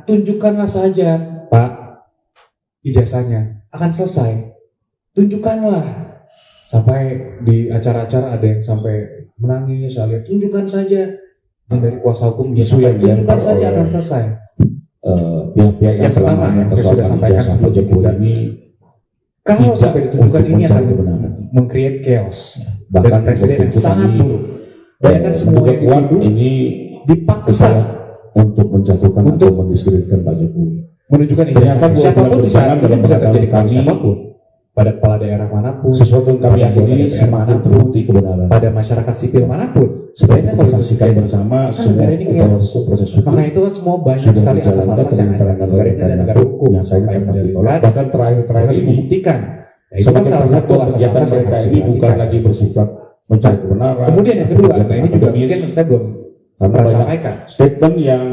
tunjukkanlah saja, Pak, ijazahnya akan selesai. Tunjukkanlah. Sampai di acara-acara ada yang sampai menangis, saya lihat, tunjukkan saja. Dan dari kuasa hukum isu yang tunjukkan saja akan selesai. Pihak-pihak yang pertama yang saya sudah sampaikan sebelum Jokowi ini kalau sampai ditunjukkan ini akan kebenaran, meng-create chaos. bahkan Dan presiden yang sangat buruk. Bayangkan semua yang kuat ini dipaksa untuk menjatuhkan atau mendiskreditkan Pak Jokowi. Menunjukkan Ternyata siapapun bisa dalam terjadi kami siapapun, pada kepala daerah manapun, sesuatu yang kami yakini semakin terbukti kebenaran. pada masyarakat sipil manapun. Sebenarnya kalau saksikan bersama semua proses hukum. Maka itu kan semua banyak sekali asas-asas yang ada di negara hukum yang saya ditolak. Bahkan terakhir harus ini membuktikan. Itu kan salah satu kegiatan asas-asas mereka yang ini bukan lagi bersifat mencari kebenaran. Kemudian yang kedua, nah ini juga mungkin saya belum pernah sampaikan. Statement yang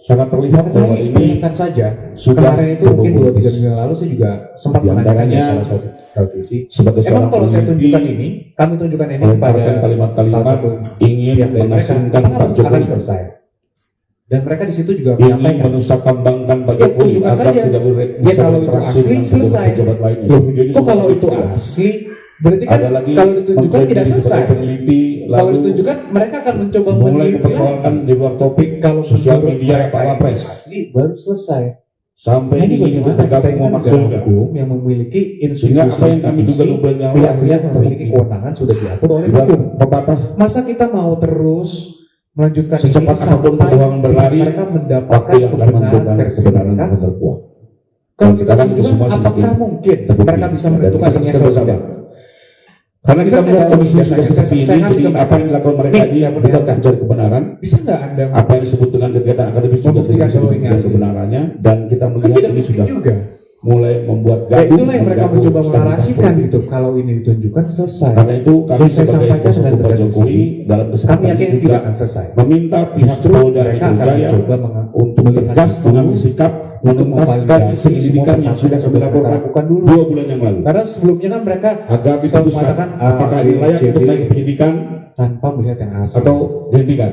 sangat terlihat bahwa ini kan saja. sudah Kemarin itu mungkin 2-3 minggu lalu saya juga sempat menanyakannya salah satu televisi. Sebagai Emang kalau saya tunjukkan ini, kami tunjukkan ini pada kalimat-kalimat salah satu ingin mengasingkan Pak Jokowi selesai. Dan mereka di situ juga ingin menyampaikan menusakambangkan Pak Jokowi agar tidak boleh kalau itu asli selesai. pejabat lainnya. Itu kalau itu asli berarti kan ada lagi kalau ditunjukkan tidak selesai. Peneliti Kalau lalu ditunjukkan mereka akan mencoba mulai meneliti mempersoalkan di luar topik kalau sosial media Pak Wapres asli baru selesai. sampai Ini ingin bagaimana bergabung memakzulkan. hukum yang memiliki Sehingga apa yang kami duga pihak-pihak yang memiliki kewenangan sudah diatur oleh hukum. pepatah Masa kita mau terus melanjutkan secepat ini apapun sampai peluang berlari, mereka mendapatkan waktu yang akan menentukan versi kebenaran mereka? yang terkuat. Kalau kita Sekarang itu tunjukkan, semua apakah semakin mungkin terbukti. mereka bisa Dan menentukan kita ini saksikan bersama. Karena kita Bisa melihat saya kondisi tahu, sudah seperti saya ini, ngasih jadi ke apa yang dilakukan mereka Nih, ini saya bukan perlihatkan. mencari kebenaran. Bisa nggak Anda Apa yang disebut dengan kegiatan akademis juga Membuktikan tidak bahwa ini disebut asli. kebenarannya, dan kita kan melihat tidak ini mungkin sudah juga. mulai membuat Ya, gaduh. itulah yang mereka mengganggu mencoba stabilitas menarasikan politik. gitu. Kalau ini ditunjukkan selesai. Karena itu kami Dan saya sebagai sampaikan kuasa dengan hukum Pak tegas di Jokowi sini, dalam kami kesempatan yakin ini tidak juga akan selesai. meminta pihak Justru Polda mereka Metro akan Jaya mencoba untuk tegas mengambil sikap untuk menuntaskan memvalidasi penyelidikan yang sudah kami lakukan lakukan dulu. 2 bulan yang lalu Karena sebelumnya kan mereka agar selalu diputuskan mengatakan apakah ini layak untuk naik ke penyidikan tanpa melihat yang asli. atau dihentikan.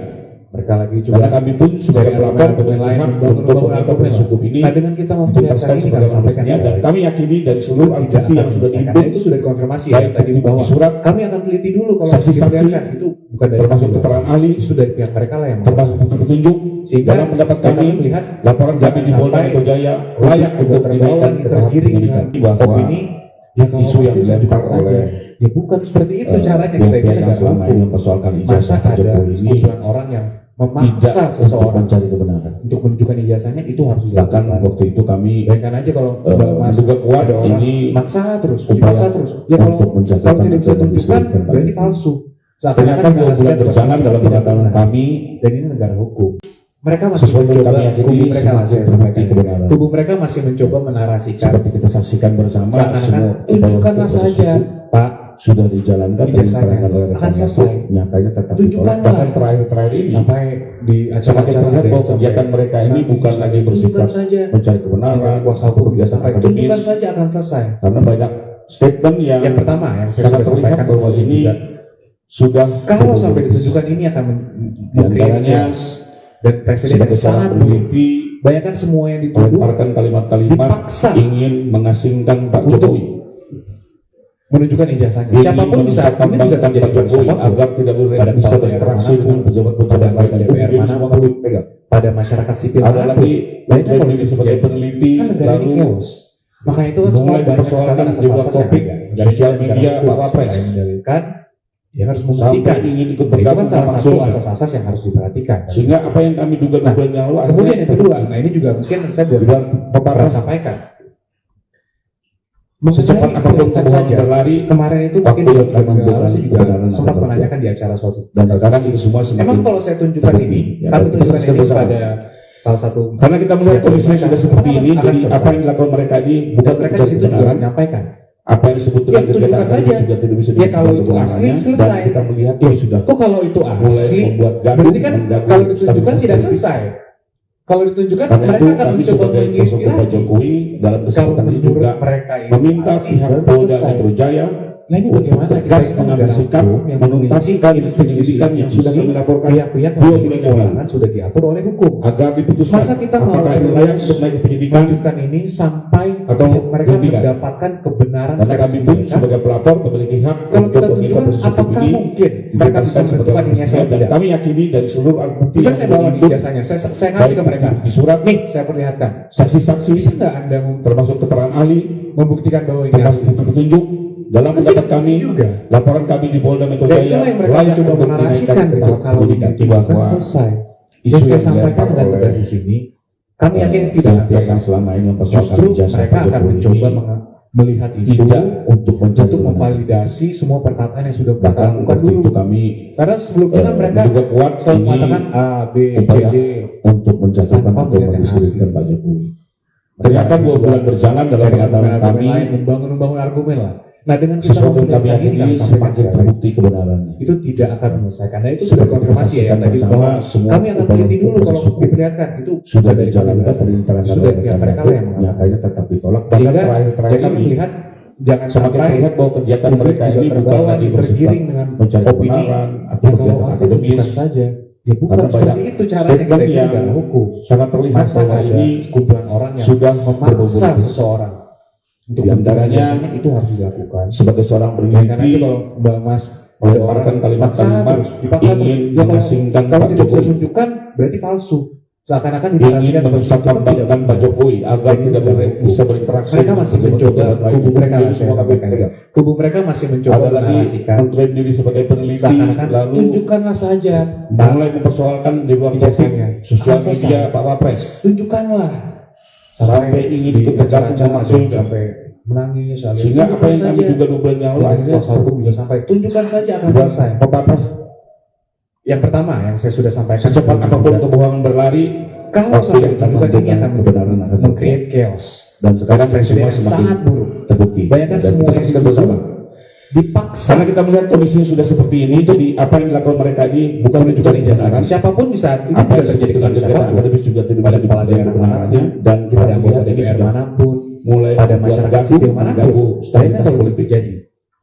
Mereka lagi Karena coba kami pun sudah dari melakukan argumen lain untuk meminta proses hukum ini Nah, dengan kita mempunyai tuntaskan ini kami sebagai sampaikan mestinya, dan kami yakini dari seluruh tidak bukti akan yang sudah selesai. dihimpun Karena itu sudah dikonfirmasi ya baik tadi di bahwa surat kami akan teliti dulu kalau saksi-saksi, diperlihatkan. Itu bukan dari termasuk kami, keterangan ahli, itu dari pihak mereka lah yang termasuk bukti petunjuk sehingga dalam pendapat kami melihat laporan kami di Polda sampai Metro Jaya layak untuk dinaikkan ke tahap penyidikan bahwa ini ya kalau isu yang dilempar saja. oleh Ya bukan seperti itu caranya kita pihak ini yang negara selama ini hukum. mempersoalkan Masa ijazah Pak ada Jokowi ini sekumpulan orang yang memaksa tidak untuk seseorang mencari kebenaran. untuk menunjukkan ijazahnya, itu harus Bahkan dilakukan. waktu itu kami Bayangkan aja kalau menduga kuat ada orang ini maksa terus, upaya dipaksa terus. Ya kalau untuk menjatuhkan tidak bisa atau tunjukkan mendiskreditkan Pak berarti Jokowi. palsu. Ternyata 2 bulan berjalan dalam pengetahuan kami dan ini negara hukum. Mereka masih sesuatu yang mencoba, kami yakini kubu mereka semakin masih terbukti kebenaran. kubu mereka masih mencoba menarasikan Seperti kita saksikan bersama semua seakan-akan tunjukkanlah proses saja, hukum Pak, sudah dijalankan dan ijazahnya diterangkan oleh akan rekan selesai. nyatanya tetap ditolak. Tunjukkanlah. Bahkan terakhir ini sampai di semakin acara-acara terlihat ada bahwa yang kegiatan sampai mereka ini bukan lagi bersifat saja. mencari kebenaran, Kuasa hukum kegiatan sampai akademis, tunjukkan saja akan selesai. karena banyak statement yang pertama yang saya sangat sudah terlihat sampaikan bahwa sebelumnya ini juga. sudah Kalau sampai ditunjukkan ini akan diantaranya dan presiden sebagai yang sangat seorang buruk. peneliti Bayangkan semua yang dituduh melemparkan kalimat-kalimat dipaksa ingin mengasingkan Pak untuk Jokowi. menunjukkan ijazahnya. Ini Siapapun bisa menusakambangkan Pak Jokowi agar tidak boleh pada bisa kepala berinteraksi daerah dengan pejabat-pejabat pada lain. Itu DPR video mana semua pun, kami pegang. pada masyarakat sipil Ada manapun. lagi Bayangkan kalau ini sebagai peneliti kan negara ini lalu chaos. Maka itu kan semua mulai banyak dipersoalkan sekali di luar asas-asas topik yang ada. sosial media Pak Wapres. Mendalilkan, ya harus Sampai membuktikan. ingin ikut Itu kan bergabung salah satu memakzulkan. asas-asas yang harus diperhatikan. Sehingga apa yang kami duga-duga nyawa Kemudian yang kedua, nah ini juga mungkin saya belum pernah sampaikan. secepat apapun Mengenai peluang saja. berlari, Kemarin itu waktu mungkin yang akan menentukan saya juga kebenaran sempat akan menanyakan di acara suatu. dan sekarang itu semua Emang semakin kalau saya tunjukkan ini, Ya, kami kita tunjukkan saksikan ini bersama. pada salah satu. karena kita melihat Ya, kondisi mereka sudah seperti ini, akan jadi selesai. apa yang dilakukan mereka ini Dan bukan mereka di mencari situ juga kebenaran. menyampaikan. Apa yang disebut dengan Ya, kegiatan tunjukkan akademis saja. juga tidak bisa Ya, kalau dihitung itu asli, kebenarannya, selesai. dan kita melihat ini sudah Kok kalau itu mulai asli, membuat gaduh, berarti kan mengganggu kalau ditunjukkan stabilitas tidak politik. selesai. Kalau ditunjukkan Karena mereka itu akan kami mencoba sebagai kuasa hukum Pak menginspirasi. Jokowi dalam Kalau kesempatan ini menurut juga mereka ini meminta asli, pihak baru Polda selesai. Metro Jaya Nah ini bagaimana kita tegas ini mengambil negara sikap hukum yang menuntaskan penyelidikan yang sudah kami laporkan pihak-pihak 2 bulan yang lalu kewenangan sudah diatur oleh hukum. agar diputuskan Masa kita mau apakah ini layak untuk naik ke penyidikan lanjutkan ini sampai atau mereka dihentikan. mendapatkan kebenaran Karena kami versi pun mereka. sebagai pelapor memiliki hak Kalau untuk kita meminta tunjukkan proses hukum apakah ini mungkin mereka bisa ditetapkan sebagai menentukan ini resmi atau dan tidak. kami yakini dari seluruh alat bukti Bisa yang saya bawa nih dihimpun, biasanya, saya kasih ke mereka. di surat Nih saya perlihatkan. saksi-saksi Bisa nggak Anda termasuk keterangan ahli membuktikan bahwa ini termasuk asli? bukti petunjuk dalam pendapat kami juga. laporan kami di Polda Metro Dan Jaya itulah yang mereka layak coba untuk menarasikan dinaikkan ke gitu. tahap Kalau ini penyidikan ditunjukkan bahwa selesai. isu Yang saya yang sampaikan dilempar dengan oleh tegas di sini, kami yakin tidak akan pihak yang selesai. selama ini mempersoalkan Justru ijazah mereka Pak akan Jokowi mencoba ini melihat itu tidak untuk mencari untuk kemenangan. memvalidasi semua perkataan yang sudah mereka Bahkan lakukan waktu dulu. itu kami Karena sebelumnya kan mereka juga kuat selalu ini mengatakan A, B, C, upaya D. untuk menjatuhkan Tanpa atau melihat yang mendiskreditkan asli. Pak Jokowi. Ternyata 2 bulan berjalan dalam Dari pengetahuan argumen-argumen kami lain, membangun argumen lah. Nah dengan kita sesuatu yang kami memperlihatkan ini, yakini kami sampaikan semakin sekali, terbukti kebenarannya. itu tidak akan menyelesaikan. Nah itu sudah konfirmasi ya tadi bersama bahwa semua kami akan upaya teliti dulu proses kalau hukum diperlihatkan itu sudah dari dijalankan kami. diterangkan Sudah oleh ya, mereka lah yang mengatakan. nyatanya tetap ditolak. Bahkan Sehingga terakhir ya kami ini melihat jangan semakin sampai terlihat bahwa kegiatan mereka juga ini bukan terbawa lagi bersifat tergiring dengan mencari opini kebenaran atau yang kalau kegiatan asli akademis. bukan saja. Ya bukan Karena seperti banyak itu caranya kita statement ini yang negara hukum. sangat terlihat Masa bahwa ada ini sekumpulan orang yang sudah memaksa berbobot seseorang untuk Di antaranya, biasanya itu harus dilakukan. sebagai seorang Karena itu peneliti kalau Mbak Mas melemparkan kalimat-kalimat ingin mengasingkan kalau Pak tidak bisa Jokowi, tunjukkan berarti palsu. Seakan-akan ingin dinarasikan menusahkan Pak Jokowi agar tidak bisa berinteraksi. mereka masih mencoba kubu mereka saya sampaikan. Kubu mereka masih mencoba ada lagi menarasikan mengklaim diri sebagai peneliti seakan-akan lalu tunjukkanlah saja mulai mempersoalkan di ruang topik ijazahnya. sosial Akan selesai. media Pak Wapres tunjukkanlah sampai ingin di ikut bergabung acara-acara memakzulkan. sampai menangis Sehingga apa yang kami duga 2 bulan yang lalu akhirnya kuasa hukum juga sampai tunjukkan saja akan buat selesai. apa Yang pertama yang saya sudah sampaikan secepat apapun kebohongan berlari kalau pasti sampai akan tunjukkan ini akan kebenaran akan meng-create chaos. dan sekarang Presiden semua yang semakin sangat buruk. terbukti. Bayangkan Dan semua kita saksikan bersama. Dipaksa Karena kita melihat kondisinya sudah seperti ini, jadi apa yang dilakukan mereka ini bukan menunjukkan ijazah. siapapun bisa itu Apa bisa yang terjadi terjadi kepada dengan siapapun. akademis juga tidak Pada bisa kepala dibuktikan daerah kebenarannya, manapun, dan kita pada anggota melihat ini DPR sudah manapun, mulai pada membuat masyarakat gaduh, sipil manapun. mengganggu Bayangkan stabilitas kalau itu politik. terjadi,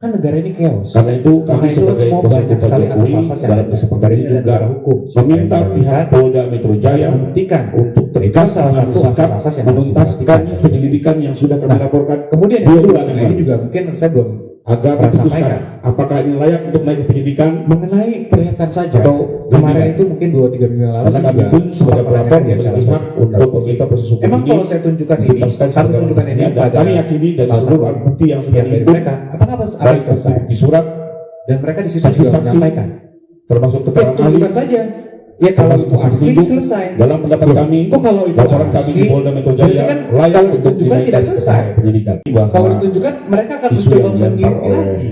kan negara ini chaos. Karena itu kami Makanya itu sebagai semua kuasa banyak hukum Pak sekali Jokowi asas-asas yang dalam ada. kesempatan ini juga negara hukum. meminta pihak Polda Metro Jaya membuktikan untuk itu tegas salah satu mengambil sikap asas-asas yang harus menuntaskan diperhatikan. penyelidikan yang sudah kami Nah, laporkan Kemudian 2 yang bulan kedua, yang ini lalu juga mungkin saya belum agar pernah diputuskan sampaikan. apakah ini layak untuk naik ke penyidikan mengenai perlihatkan saja. atau Kemarin dihentikan. itu mungkin 2-3 minggu yang lalu Karena saya kami juga pun sebagai sempat pelapor menanyakan di acara memiliki hak untuk televisi. meminta proses hukum Emang ini kalau saya tunjukkan ini, dituntaskan kami sebagai tunjukkan ini resmi, dan pada kami yakini dari salah seluruh satu alat bukti yang sudah pihak dari dihimpun mereka, apakah akan baik selesai? di surat Dan mereka di situ juga saksi-saksi menyampaikan. termasuk Ya, keterangan ahli tunjukkan saja. Ya kalau itu asli Hidup. selesai. dalam pendapat kami Kok kalau itu laporan kami di asli, Polda Metro berarti Jaya kan layak kalau untuk ditunjukkan tidak selesai. penyidikan bahwa Kalau ditunjukkan mereka akan isu mencoba yang dilempar meneliti oleh lagi.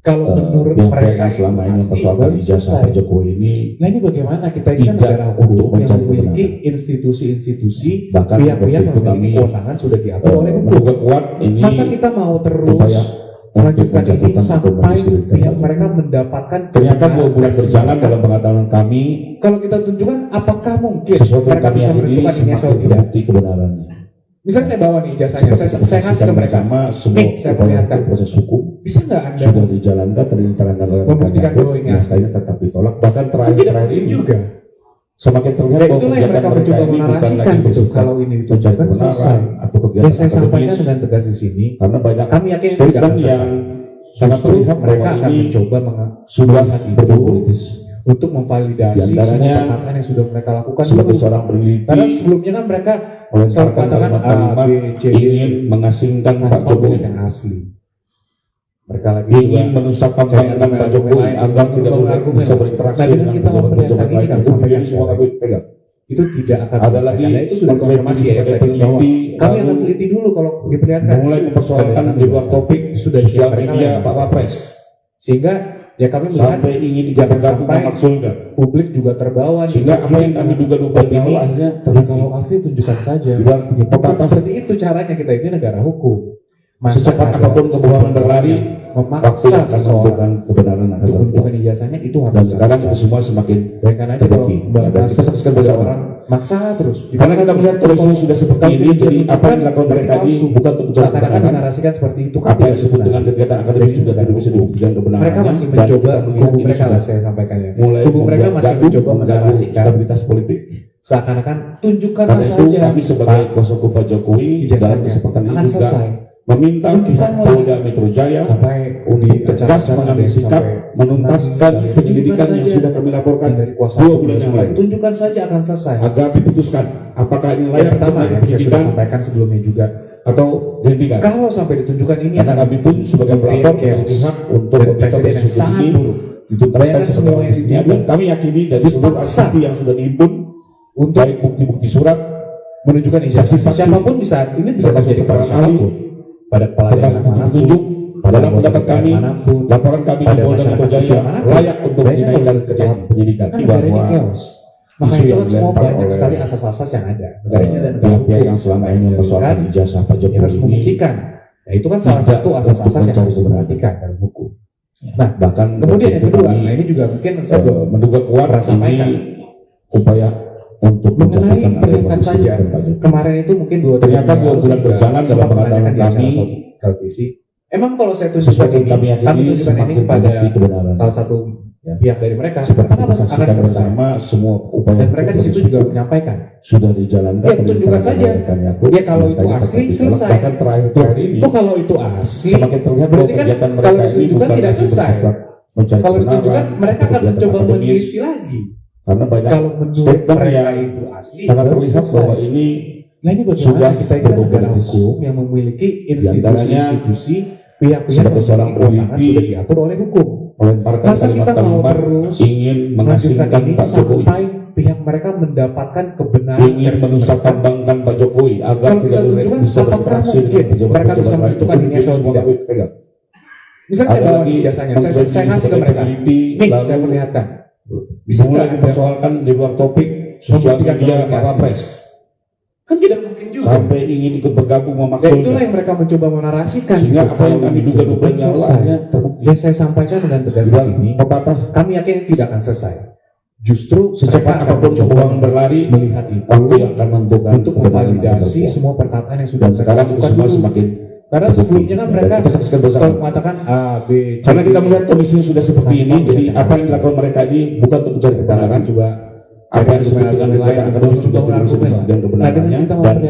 Kalau menurut pihak mereka yang selama ini asli, mempersoalkan baru ijazah selesai. Pak Jokowi ini Nah ini bagaimana kita ini kan Tidak negara untuk hukum yang mencari memiliki kebenaran. institusi-institusi bahkan pihak-pihak waktu yang itu kami memiliki kewenangan sudah diatur oleh hukum. menduga kuat ini Masa kita mau terus upaya melanjutkan ini menjatuhkan atau sampai mendiskreditkan pihak Pak mereka Jokowi. mendapatkan Ternyata 2 bulan versi berjalan mereka. dalam pengetahuan kami Kalau kita tunjukkan apakah mungkin sesuatu yang mereka kami bisa yakini menentukan ini atau semakin tidak. terbukti kebenarannya. Misalnya saya bawa nih ijazahnya, saya kasih ke mereka. bersama semua Nih, saya upaya perlihatkan. proses hukum Bisa nggak Anda sudah dijalankan dan diterangkan oleh membuktikan rekan-rekan bahwa ini yang asli? akhirnya tetap ditolak. Bahkan tidak terakhir ini juga. semakin terlihat Ya bahwa itulah yang kegiatan mereka mereka mencoba ini bukan menarasikan lagi gitu. bersifat Kalau ini mencari ditunjukkan selesai. kebenaran atau Yang kegiatan saya sampaikan akademis dengan tegas di sini, karena banyak kami yakin itu tidak akan statement yang selesai. sangat Justru terlihat mereka bahwa akan ini mencoba sudah melihat itu berbau politis. untuk memvalidasi Di semua antaranya, perkataan yang sudah mereka lakukan Sebagai dulu. seorang peneliti Karena sebelumnya kan mereka selalu melemparkan mengatakan A, kalimat-kalimat B, C, D ingin mengasingkan Pak tanpa Jokowi, melihat yang asli. Mereka lagi ingin juga menusahkan cari pandangan Pak argumen-argumen Jokowi lain, agar tidak membangun boleh argumen. bisa berinteraksi Nah, dengan kita pejabat-pejabat memperlihatkan ini lain. kami Itu sampaikan jadi semua kami pegang. itu tidak akan Ada selesai. lagi Karena itu sudah mengklaim konfirmasi diri ya sebagai tadi bahwa peneliti, kami lalu akan teliti dulu kalau diperlihatkan. mulai mempersoalkan Kami di luar selesai. topik Sudah sosial mereka media yang Pak Wapres sehingga ya kami melihat sampai ingin jangan bergabung sampai memakzulkan. publik juga terbawa nih. Sehingga apa yang kami duga 2 bulan yang lalu akhirnya Ya, terbukti. kalau asli tunjukkan saja. Juga Bukan seperti itu caranya kita ini negara hukum. Masa Secepat ada apapun kebohongan berlari, waktu yang akan menentukan kebenaran akan untuk menunjukkan terkuat. ijazahnya itu harus. Dan sekarang itu semua semakin bayangkan aja kalau terbukti. Mbak Dan kita saksikan ada bersama. orang maksa terus. Karena kita melihat kondisi sudah seperti ini, jadi apa yang dilakukan mereka ini bukan untuk mencari seakan-akan kebenaran. menarasikan seperti itu kan Apa yang tidak disebut benar. dengan kegiatan akademis juga tidak bisa dibuktikan kebenarannya. Mereka masih Dan mencoba, kita melihat kubu ini mereka sudah lah saya sampaikan ya, mulai kubu mereka masih gaduh, mencoba mengganggu menarasikan stabilitas politik. seakan-akan tunjukkanlah Karena itu saja kami sebagai kuasa hukum Pak Jokowi dalam ijazahnya kesempatan ini akan juga selesai meminta pihak Tunjukkanlah. Polda Metro Jaya sampai untuk di tegas acara-acara mengambil ada yang sikap sampai menuntaskan menangis, penyelidikan yang saja. sudah kami laporkan dari kuasa 2 hukum bulan yang sampai lalu tunjukkan saja akan selesai. agar diputuskan apakah ini Yang layak pertama untuk yang saya sudah penyidikan sampaikan sebelumnya juga, atau dihentikan. kalau sampai ditunjukkan ini Karena kami pun sebagai pelapor chaos berpihak untuk dan meminta presiden yang proses hukum sangat ini buruk dituntaskan Bayangkan semua sebagai yang mestinya, dituduh dan kami yakini dari seluruh dipaksa bukti yang sudah dihimpun, untuk baik bukti-bukti surat menunjukkan ijazah. Saksi-saksi. Siapapun di saat ini bisa termasuk terjadi pada keterangan ahli, siapapun, pada kepala daerah termasuk manapun, petunjuk pada dalam anggota pendapat DPR kami, manapun, laporan kami di pada Polda masyarakat Metro Jaya sipil manapun. layak untuk Bayangkan dinaikkan kalau ke tahap penyidikan. kan negara ini Bahwa chaos. Maka isu itu yang kan semua dilempar banyak oleh sekali asas-asas yang ada. Negara ini adalah negara pihak-pihak hukum yang selama ini mempersoalkan ijazah Pak yang Jokowi harus ini membuktikan. Nah, itu kan salah tidak satu asas-asas yang mencari harus kebenaran. diperhatikan dalam hukum. Nah, bahkan kemudian yang waktu itu kedua, kami, nah ini juga mungkin saya belum menduga kuat pernah sampaikan. ini upaya untuk mengenai menjatuhkan atau peringatan saja. mendiskusikan Pak Jokowi. Kemarin itu mungkin Ternyata 2 bulan berjalan dalam pengadilan kami, televisi. Emang kalau saya sesuatu tunjukkan yang kami ini, kami yakini tunjukkan ini semakin kepada terbukti kebenaran. salah satu Ya. pihak dari mereka, Seperti maka kita akan saksikan selesai. bersama, semua upaya Dan mereka di situ hukum juga menyampaikan, sudah dijalankan. Ya, tunjukkan saja. Ya, kalau itu asli, selesai. Bahkan terakhir ini itu kalau itu asli, semakin terlihat bahwa berarti kan kegiatan kalau mereka ini ditunjukkan bukan tidak lagi selesai. bersifat mencari kalau kebenaran, ditunjukkan mereka atau akan kegiatan mencoba akademis. meneliti lagi. Karena banyak Kalau menurut statement mereka yang itu asli, sangat baru terlihat selesai. bahwa ini Nah ini sudah bagaimana kita ini kan berbau negara politis. hukum yang memiliki Diantaranya, institusi-institusi pihak-pihak sebagai yang seorang memiliki kewenangan politi, sudah diatur oleh hukum. melemparkan Masa kita mau kalimat-kalimat terus ingin Melanjutkan mengasingkan ini Pak Jokowi, sampai pihak mereka mendapatkan kebenaran ingin versi menusahkan bangkan Pak Jokowi agar Kalau tidak kita tunjukkan, bisa apakah berinteraksi mungkin dengan pejabat-pejabat mereka bisa lain. menentukan ini Itu atau semua tidak? kami pegang. Misalnya saya Ada bawa lagi biasanya, saya kasih ke sebagai mereka. peneliti, Nih, lalu saya perlihatkan. bisa mulai dipersoalkan di luar topik sosial Membuktikan media bahwa Pak ini Wapres Kan tidak mungkin juga. sampai ingin ikut bergabung Dan itulah memakzulkan, yang mereka mencoba menarasikan. sehingga gitu. apa yang Kalau kami itu duga-duga bukan yang selesai. awalnya terbukti. Dan saya sampaikan dengan tegas di Dan sini, pepatah kami yakin tidak akan selesai. Justru secepat mereka akan apapun mencoba uang berlari, melihat itu waktu yang akan menentukan untuk kebenaran yang memvalidasi terkuat. semua perkataan yang sudah Dan sekarang itu lakukan semua dulu. semakin Karena terbukti. sebelumnya kan mereka Dan kita saksikan bersama. selalu mengatakan A, B, C, Karena kita D. melihat kondisinya sudah seperti ini, Tanpa jadi melihat apa yang dilakukan mereka ini bukan untuk mencari kebenaran, coba apa yang disebut dengan kegiatan akademis juga tidak bisa dibuktikan kebenarannya, dan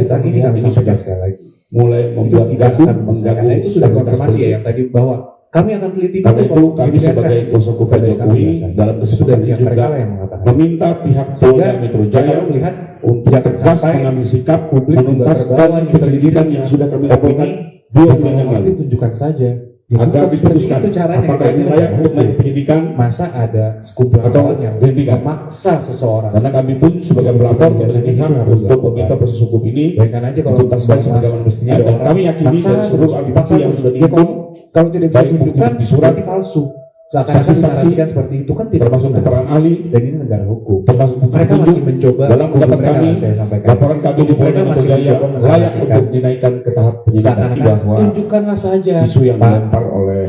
kita melihat ini sudah sekali lagi. mulai Itu membuat tidak gaduh, akan mengganggu. mengganggu Itu sudah stabilitas konfirmasi ya politik. yang tadi bahwa kami akan teliti Karena dulu itu kalau kami dibiarkan. sebagai kuasa hukum Pak Kepada Jokowi kami biasanya. dalam Sudah kesempatan ini pihak mereka juga lah yang mengatakan. meminta pihak Sehingga Polda Metro Jaya mereka melihat untuk jangan tegas sampai mengambil sikap publik juga menuntaskan terbawa nih penyelidikan yang sudah kami lakukan 2 bulan yang lalu, tunjukkan saja. Ya, agar bukan diputuskan seperti itu caranya. apakah Kita ini layak untuk naik ke penyidikan masa ada sekumpulan atau orang yang dihentikan. memaksa seseorang. Karena kami pun sebagai pelapor Biasanya berpihak itu harus untuk dilakukan. meminta proses hukum ini Bayangkan aja kalau dituntaskan sebagaimana mestinya, dan kami yakini dari seluruh bukti yang sudah dihimpun, kalau tidak bisa baik ditunjukkan bukti surat, berarti palsu. Seakan-akan saksi-saksi, dinarasikan seperti itu kan tidak termasuk benar. keterangan ahli, Dan ini negara hukum. termasuk bukti Mereka petunjuk. masih mencoba Dalam pendapat mereka kami, lah saya sampaikan. laporan kami di Polda Mereka Metro masih Jaya mencoba layak menarasikan. untuk dinaikkan ke tahap penyidikan, Seakan-akan bahwa tunjukkanlah saja isu yang Pak, dilempar oleh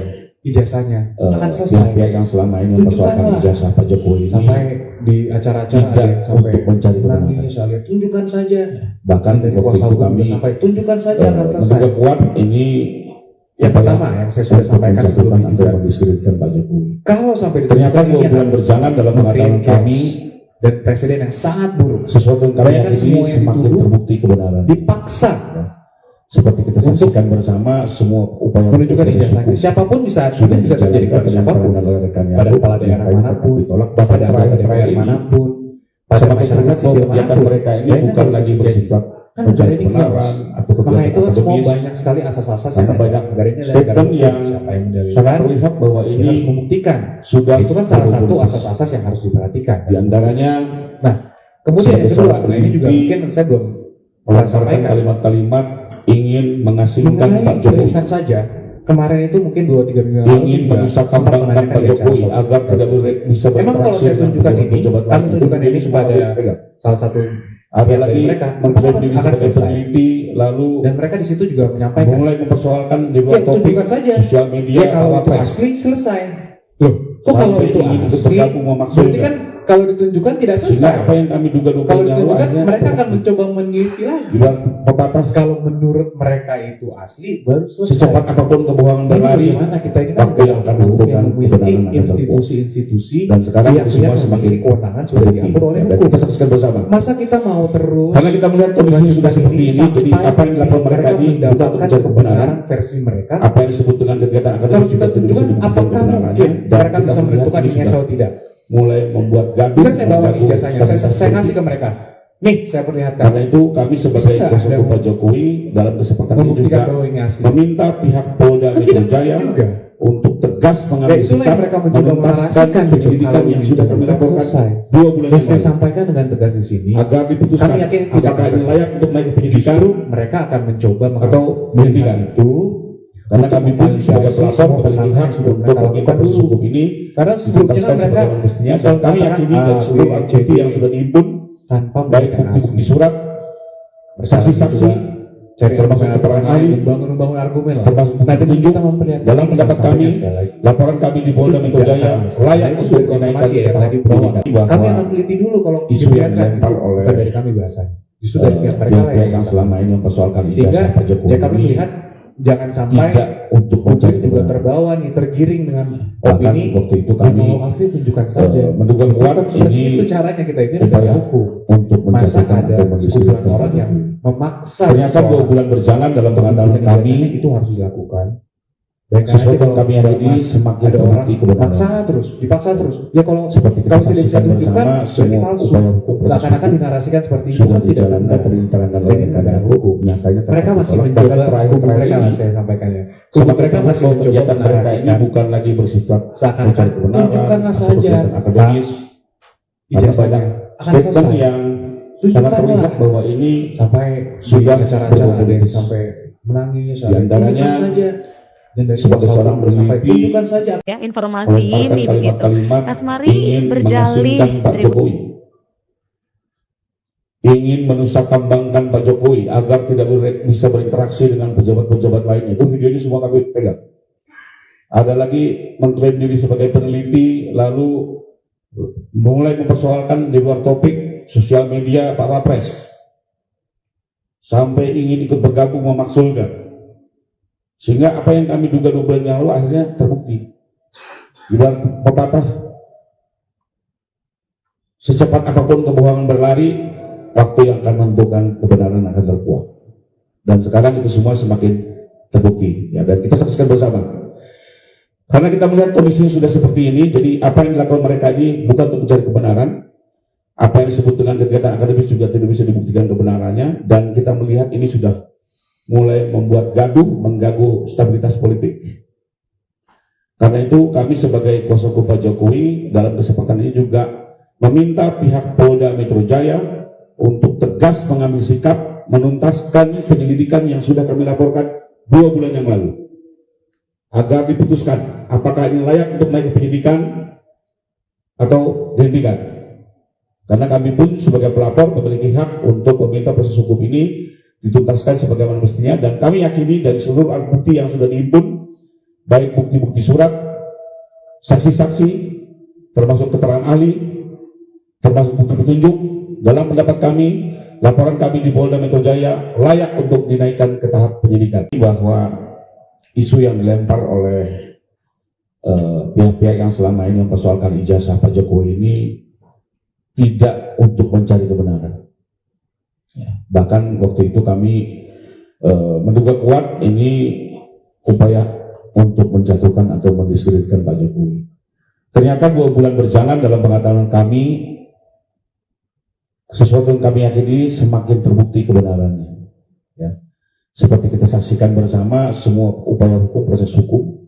ijazahnya akan selesai. pihak-pihak yang selama ini mempersoalkan Tunjukkanlah. ijazah Pak Jokowi ini, Sampai di acara-acara ada tidak yang sampai untuk mencari kebenaran. menangis, saya lihat tunjukkan saja. bahkan Dari waktu kuasa itu hukum kami juga sampai tunjukkan saja akan selesai. menduga kuat ini Yang pertama yang saya sudah sampaikan menjatuhkan sebelumnya atau juga, mendiskreditkan Pak Jokowi. kalau sampai Ternyata ditunjukkan 2 ini bulan akan berjalan dalam pengadilan membuat kami, dan presiden yang sangat buruk sesuatu yang kami Bayangkan yakini semua yang semakin dituduh terbukti kebenaran. dipaksa Seperti kita saksikan bersama, semua upaya menunjukkan proses ijazahnya. hukum Siapapun bisa sudah bisa terjadi dijalankan pada dengan siapapun, keterangan oleh rekannya, pada kepala daerah manapun, ditolak, bahkan pada anggota DPR terakhir ini manapun, pada semakin masyarakat terlihat bahwa sipil kegiatan manapun. mereka ini Bayangkan bukan kalau lagi terjadi. bersifat Kan mencari negara ini kebenaran chaos. atau Maka kegiatan itu kan semua akademis. banyak sekali asas-asas Karena yang banyak ada. Negara ini adalah statement negara hukum. yang Siapa yang sangat mendalilkan terlihat bahwa dia ini harus membuktikan. sudah Itu kan salah satu berbunyi. asas-asas yang harus diperhatikan. Di antaranya Kemudian yang sebagai kedua, seorang nah ini juga peneliti, mungkin saya belum pernah melontarkan sampaikan. kalimat-kalimat ingin mengasingkan Mengenai Pak Jokowi, peringatan saja, kemarin itu mungkin 2-3 minggu yang lalu ingin juga menusahkan sempat bangkan menanyakan Pak di acara Jokowi sosial. agar tidak bisa Emang kalau berinteraksi saya dengan tunjukkan ini, pejabat-pejabat kami lain. tunjukkan Itu ini semua kepada pegang. salah satu ada dari lagi mereka, mengklaim diri akan sebagai selesai. peneliti, lalu Dan mereka di situ juga menyampaikan, mulai mempersoalkan di luar ya topik tunjukkan saja. sosial media, Ya kalau itu apa-apa. asli selesai. Loh, Kok kalau sampai itu ingin ikut asli, bergabung berarti memaksudkan. kan kalau ditunjukkan tidak Sehingga selesai. apa yang kami duga-duga Kalau yang lalu ditunjukkan akhirnya mereka akan mencoba meneliti lagi. di luar pepatah, Kalau menurut mereka itu asli, baru selesai. secepat apapun kebohongan Ini berlari, bagaimana kita ini kan waktu yang akan menentukan yang memiliki kebenaran akan institusi-institusi dan sekarang yang itu semua sudah semakin memiliki kewenangan sudah diatur oleh dan hukum. kita saksikan bersama. Masa kita mau terus Karena kita melihat kondisi sudah seperti ini, jadi sampai apa yang dilakukan mereka ini bukan untuk mendapatkan mencari kebenaran, versi mereka. apa yang disebut dengan kegiatan Kalau akademis kita juga tidak bisa tunjukkan dibuktikan apakah kebenarannya, mungkin dan mereka kita bisa melihat menentukan ini ini sudah atau tidak. mulai membuat gaduh, Bisa saya bawa mengganggu ijazahnya, stabilitas saya ngasih politik. ke mereka. Nih, saya perlihatkan. Karena itu kami sebagai Bisa kuasa ada hukum Pak Jokowi dalam kesempatan ini membuktikan juga bahwa ini asli. meminta pihak Polda Kan Metro tidak Jaya juga. untuk tegas Ya, mengambil itulah sikap yang mereka mencoba menuntaskan menarasikan gitu. penyelidikan Kalau yang ini sudah tidak kami laporkan selesai. 2 bulan Dan yang saya lalu sampaikan dengan tegas di sini, agar diputuskan kami yakin tidak apakah ini selesai. layak untuk naik ke penyidikan mereka akan mencoba atau menghentikan itu karena kami pun sebagai memvalidasi pelapor semua paling perkara hak yang sudah untuk mereka meminta lakukan proses dulu. hukum ini Karena sebelumnya kan dituntaskan mereka sebagaimana mestinya dan kami mengatakan yakini dari seluruh alat bukti yang sudah dihimpun, tanpa baik memberikan bukti-bukti asli. surat, saksi-saksi, Cari termasuk argumen keterangan lain, ahli, membangun argumen lah. termasuk bukti Nanti petunjuk. kita memperlihatkan Dalam pendapat kami, laporan kami di Polda Metro Jaya layak itu untuk sudah dinaikkan konfirmasi ke ya tahap tadi bahwa penyidikan kami bahwa akan teliti dulu kalau isu yang dilempar oleh bukan dari kami bahasanya. Justru dari pihak mereka lah pihak yang selama ini mempersoalkan sehingga ijazah Pak Jokowi ya kami ini melihat jangan sampai tidak untuk publik mencari juga kebenaran. terbawa nih tergiring dengan Bahkan opini. waktu itu Nah, kami kalau asli tunjukkan saja. menduga kuat Seperti ini itu caranya kita ini upaya negara hukum. untuk Masa menjatuhkan ada atau sekumpulan mendiskreditkan orang Pak yang Jokowi. memaksa Ternyata 2 seseorang bulan berjalan dalam pengetahuan untuk kami ijazahnya itu harus dilakukan. Dan sesuatu karena yang kami yakini semakin ada orang terbukti kebenaran. dipaksa terus. Ya kalau Seperti kita kalau tidak bisa saksikan tunjukkan, bersama, berarti semua palsu. upaya hukum proses Seakan-akan hukum dinarasikan seperti itu sudah kan tidak dijalankan benar. dan diterangkan oleh Ini negara negara hukum. Nyatanya Mereka masih ditolak. mencoba Bahkan terakhir mereka ini saya sampaikan ya. sebab Mereka masih mencoba kegiatan mereka ini menarasikan bukan lagi bersifat seakan-akan mencari kebenaran tunjukkanlah atau saja kegiatan akademis. Karena ijazahnya banyak akan statement selesai. yang sangat Tunjukkanlah terlihat bahwa ini sampai sudah di acara-acara ada yang berpolitis. sampai menangis. Di antaranya, tunjukkan saja. Dan dari sebagai kuasa seorang hukum sampai peneliti, tunjukkan saja. Ya, informasi ini begitu. kalimat-kalimat Kasmari ingin berjalih mengasingkan Pak Jokowi, ingin menusuk-kambangkan Pak Jokowi agar tidak bisa berinteraksi dengan pejabat-pejabat lainnya. Itu videonya semua kami pegang. Ada lagi mengklaim diri sebagai peneliti lalu mulai mempersoalkan di luar topik sosial media Pak Wapres sampai ingin ikut bergabung memaksulkan. Sehingga apa yang kami duga-duga yang lalu akhirnya terbukti. Di dalam pepatah, secepat apapun kebohongan berlari, waktu yang akan menentukan kebenaran akan terkuak. Dan sekarang itu semua semakin terbukti. Ya, dan kita saksikan bersama. Karena kita melihat kondisi sudah seperti ini, jadi apa yang dilakukan mereka ini bukan untuk mencari kebenaran, apa yang disebut dengan kegiatan akademis juga tidak bisa dibuktikan kebenarannya, dan kita melihat ini sudah mulai membuat gaduh, mengganggu stabilitas politik. Karena itu kami sebagai kuasa hukum Pak Jokowi dalam kesempatan ini juga meminta pihak Polda Metro Jaya untuk tegas mengambil sikap menuntaskan penyelidikan yang sudah kami laporkan 2 bulan yang lalu, agar diputuskan apakah ini layak untuk naik ke penyidikan atau dihentikan. Karena kami pun sebagai pelapor memiliki hak untuk meminta proses hukum ini dituntaskan sebagaimana mestinya, dan kami yakini dari seluruh alat bukti yang sudah dihimpun, baik bukti-bukti surat, saksi-saksi, termasuk keterangan ahli, termasuk bukti petunjuk. Dalam pendapat kami, laporan kami di Polda Metro Jaya layak untuk dinaikkan ke tahap penyidikan. Bahwa isu yang dilempar oleh pihak-pihak yang selama ini mempersoalkan ijazah Pak Jokowi ini tidak untuk mencari kebenaran. Bahkan waktu itu kami menduga kuat ini upaya untuk menjatuhkan atau mendiskreditkan Pak Jokowi. Ternyata 2 bulan berjalan dalam pengetahuan kami, sesuatu yang kami yakini semakin terbukti kebenarannya. Ya. Seperti kita saksikan bersama semua upaya hukum, proses hukum,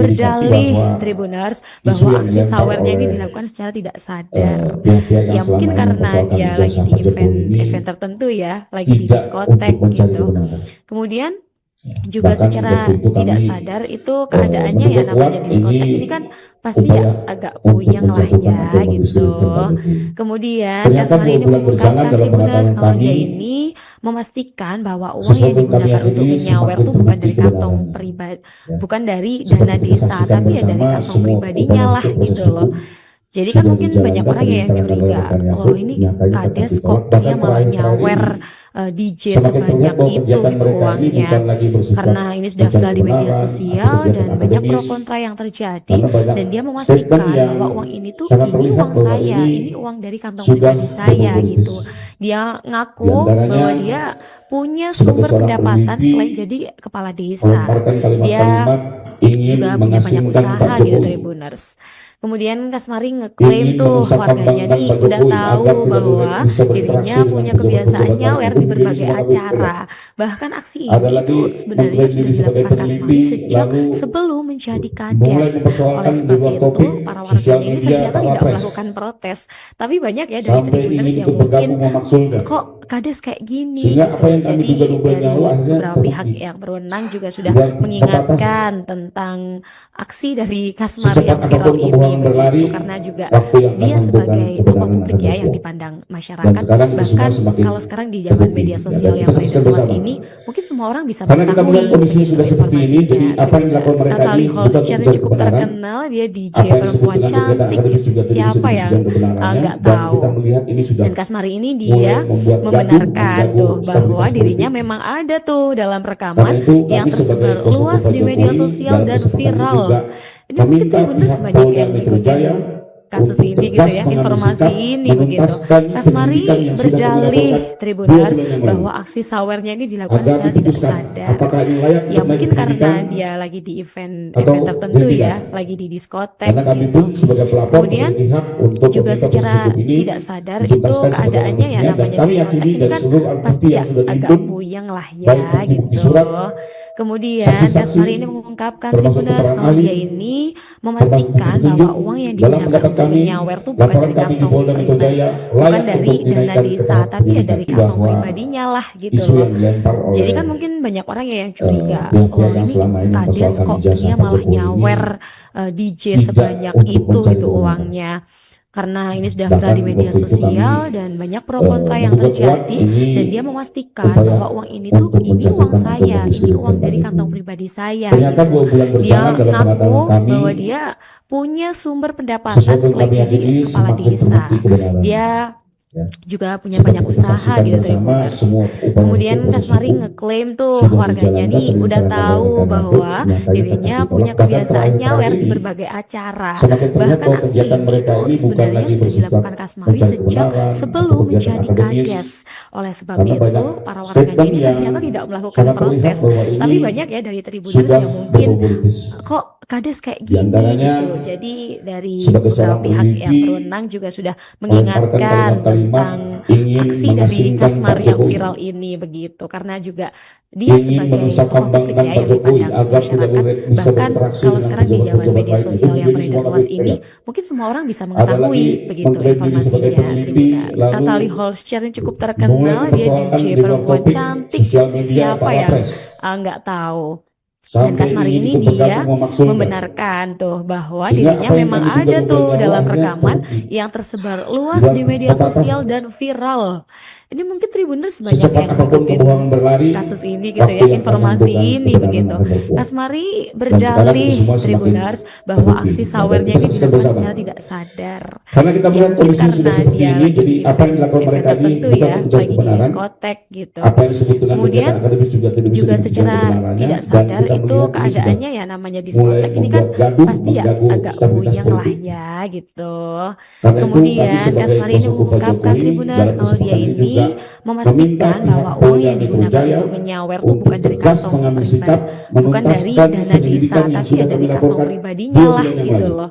berdalih bahwa Tribuners isu bahwa yang aksi dilempar sawernya ini oleh, dilakukan secara tidak sadar. pihak-pihak yang Ya selama mungkin ini karena mempersoalkan dia ijazah lagi di Pak Jokowi event ini event tertentu ya, lagi di tidak untuk diskotek mencari gitu. kebenaran. Kemudian juga Bahkan secara waktu itu tidak kami sadar itu keadaannya ya menduga namanya kuat diskotek ini ini kan pasti ya upaya agak untuk puyeng lah menjatuhkan ya atau gitu. mendiskreditkan Pak Jokowi. Kemudian Ternyata 2 Kasmari ini bulan berjalan mengungkapkan dalam Tribuners pengetahuan kalau dia kami, ini memastikan bahwa uang yang sesuatu yang kami digunakan untuk yakini menyawer semakin tuh bukan terbukti dari kantong kebenarannya. pribadi, Ya. bukan dari dana Seperti kita desa, saksikan tapi ya dari bersama, kantong semua pribadinya upaya lah hukum, proses gitu loh. hukum Jadi kan sudah mungkin banyak dijalankan orang dan ya yang dijalankan oleh curiga, rekan loh Yakut, ini nyatanya tetap kades kok ditolak. dia Bahkan malah terakhir-terakhir nyawer ini DJ semakin terlihat sebanyak bahwa itu kegiatan gitu mereka ini uangnya. bukan lagi bersifat Karena ini sudah mencari viral di media kebenaran atau sosial kegiatan dan banyak pro akademis, kontra yang terjadi karena banyak dan dia statement memastikan yang bahwa uang ini tuh sangat ini terlihat uang bahwa saya, ini ini uang dari kantong sudah pribadi saya berbau gitu. politis. Dia Di ngaku antaranya bahwa dia punya sebagai sumber seorang pendapatan peneliti selain jadi kepala desa. melemparkan Dia kalimat-kalimat ingin juga punya banyak mengasingkan Pak usaha gitu Jokowi, Tribuners. Kemudian Kasmari ngeklaim ingin tuh menusuk warganya kembangkan nih Pak udah Jokowi agar tahu tidak boleh bahwa bisa berinteraksi dirinya dengan punya pejabat-pejabat kebiasaan lain. nyawer Itu di video ini berbagai semua kami pegang. acara. Bahkan aksi Ada ini lagi tuh sebenarnya mengklaim sudah diri sebagai dilakukan Kasmari peneliti, sejak lalu sebelum menjadi mulai kades. Oleh mempersoalkan di sebab luar itu, topik para sosial warganya ini media ternyata Pak tidak Wapres, melakukan protes. Tapi banyak ya dari sampai Tribuners ingin yang ikut mungkin bergabung memakzulkan. kok kades kayak gini Sehingga gitu. apa yang kami Jadi duga-duga yang dari lalu akhirnya beberapa pihak terbukti. yang berwenang juga sudah Dan pepatah, mengingatkan tentang aksi dari Kasmari secepat yang viral apapun ini kebohongan berlari, begitu, karena juga waktu yang akan dia menentukan sebagai tokoh kebenaran publik akan ya yang terkuak. dipandang Dan masyarakat. sekarang itu semua Bahkan semakin kalau sekarang di zaman terbukti. media Ya, sosial dan yang kita beredar saksikan luas bersama. ini, mungkin semua orang bisa Karena kita melihat mengetahui kondisinya begitu sudah seperti ini, informasinya. jadi apa yang dilakukan mereka ini Natalie bukan Holscher untuk yang mencari cukup kebenaran, terkenal, dia DJ apa yang disebut perempuan dengan kegiatan cantik akademis gitu. juga tidak bisa Siapa yang dibuktikan kebenarannya, nggak dan kita tahu? melihat ini sudah Dan Kasmari ini mulai dia membuat gaduh, membenarkan mengganggu tuh bahwa stabilitas dirinya politik. memang ada tuh dalam Karena rekaman itu yang kami sebagai tersebar kuasa hukum luas Pak di media Jokowi sosial dalam dan kesempatan ini viral. juga Ini mungkin meminta Tribuners pihak banyak Polda yang Metro ngikutin Jaya kasus untuk ini gitu tegas ya, mengambil informasi sikap ini begitu. menuntaskan penyelidikan Kasmari yang sudah kami berjalih lakukan 2 Tribuners bulan yang lalu bahwa aksi sawernya ini dilakukan agar secara tidak diputuskan sadar. apakah ini layak Ya untuk naik mungkin ke karena penyidikan dia lagi di event atau tertentu tidak. ya, lagi di diskotek Karena kami gitu. pun sebagai pelapor Kemudian memiliki hak untuk juga meminta proses secara hukum ini tidak sadar itu dituntaskan sebagaimana keadaannya ya mestinya, dan namanya kami diskotek yakini ini dari kan seluruh alat pasti bukti ya yang sudah agak dihimpun, puyeng lah baik ya bukti-bukti gitu. surat, Kemudian saksi-saksi, Kasmari ini mengungkapkan termasuk Tribuners keterangan kalau ahli, dia ini termasuk bukti memastikan bahwa petunjuk. uang yang Dalam digunakan pendapat untuk kami, menyawer tuh bukan laporan dari kami di kantong Polda Metro pribadi, Jaya bukan layak dari untuk dana dinaikkan ke desa, tahap tapi ya dari penyelidikan kantong bahwa pribadinya lah gitu isu loh. yang dilempar Jadi oleh kan mungkin banyak orang ya yang curiga, pihak-pihak loh yang ini selama ini kades mempersoalkan kok ijazah dia Pak malah Jokowi ini nyawer DJ tidak sebanyak untuk itu mencari gitu kebenaran. uangnya. Karena ini sudah viral Bahkan di media waktu itu kami sosial dan banyak pro kontra yang menduga kuat terjadi dan dia ini memastikan upaya bahwa uang ini tuh untuk ini uang menjatuhkan atau saya, ini mendiskreditkan uang Pak dari kantong Jokowi. pribadi saya Ternyata gitu. 2 bulan Dia berjalan dalam ngaku pengetahuan kami, bahwa dia punya sumber pendapatan sesuatu yang selain kami jadi yakini kepala semakin desa. terbukti kebenarannya. Dia Ya. juga punya Seperti banyak kita usaha saksikan gitu bersama, Tribuners. semua upaya Kemudian hukum, proses Kasmari hukum ngeklaim tuh sudah warganya dijalankan nih dan udah dijalankan oleh tahu rekan Yakut, bahwa nyatanya dirinya tetap punya ditolak. Bahkan kebiasaan nyawer terakhir-terakhir di ini berbagai acara. semakin terlihat Bahkan bahwa aksi kegiatan ini mereka tuh ini bukan sebenarnya lagi sudah bersifat dilakukan Kasmari mencari sejak kebenaran sebelum atau kegiatan menjadi akademis, kades. Oleh sebab karena itu, banyak para warganya statement ini yang ternyata tidak melakukan sangat terlihat protes. bahwa Tapi ini banyak ya dari Tribuners sudah yang mungkin berbau politis. kok kades kayak Di gini antaranya gitu. Jadi dari sebagai beberapa seorang pihak yang peneliti berwenang juga sudah melemparkan mengingatkan kalimat-kalimat tentang ingin aksi dari mengasingkan Pak Kasmari yang Jokowi, viral ini begitu, karena juga dia ingin sebagai menusuk tokoh publik kembangkan ya Pak yang Jokowi dipandang agar tidak masyarakat. boleh bisa Bahkan berinteraksi kalau dengan sekarang di zaman pejabat-pejabat media lain. Itu sosial video yang ini beredar semua luas kami ini, pegang. mungkin semua orang bisa Ada mengetahui lagi begitu mengklaim diri sebagai informasinya. peneliti, Tribuners lalu Natalie Holscher yang cukup mulai terkenal, dia mempersoalkan DJ di luar perempuan topik cantik sosial gitu. media Siapa Pak yang Wapres, nggak tahu? Dan sampai Kasmari ingin ini ikut dia bergabung memakzulkan. membenarkan tuh bahwa Sehingga dirinya apa yang memang kami ada duga-duga tuh yang lalu dalam akhirnya rekaman terbukti. yang tersebar luas Dan di media pepatah, sosial dan viral. Ini mungkin Tribuners banyak secepat yang apapun ngikutin kebohongan berlari, kasus ini gitu waktu ya, yang akan informasi menentukan ini kebenaran begitu. akan terkuak. Kasmari Dan sekarang itu berjalih semua semakin Tribuners bahwa terbukti. aksi Ya, dan sawernya kita ini saksikan dilakukan bersama. secara tidak sadar. Karena kita Ya melihat mungkin kondisi sudah karena seperti dia ini, lagi jadi di apa yang event dilakukan mereka ini tertentu bukan ya, untuk mencari lagi di kebenaran, diskotek gitu. apa yang disebut dengan Kemudian kegiatan akademis juga tidak bisa juga dibuktikan secara kebenarannya, tidak dan sadar kita itu melihat ini sudah keadaannya ya namanya mulai diskotek ini kan membuat gaduh, pasti ya mengganggu agak stabilitas puyeng lah politik. ya gitu. Karena itu kami Kemudian sebagai Kasmari ini kuasa hukum Pak mengungkapkan Jokowi Tribuners dalam kalau dia kesempatan ini ini juga meminta memastikan pihak bahwa uang Polda yang Metro digunakan Jaya untuk menyawer tuh untuk bukan dari tegas kantong mengambil pribadi, sikap bukan dari menuntaskan dana desa, penyelidikan yang tapi ya sudah dari kami kantong laporkan pribadinya 2 lah bulan yang gitu lalu. loh.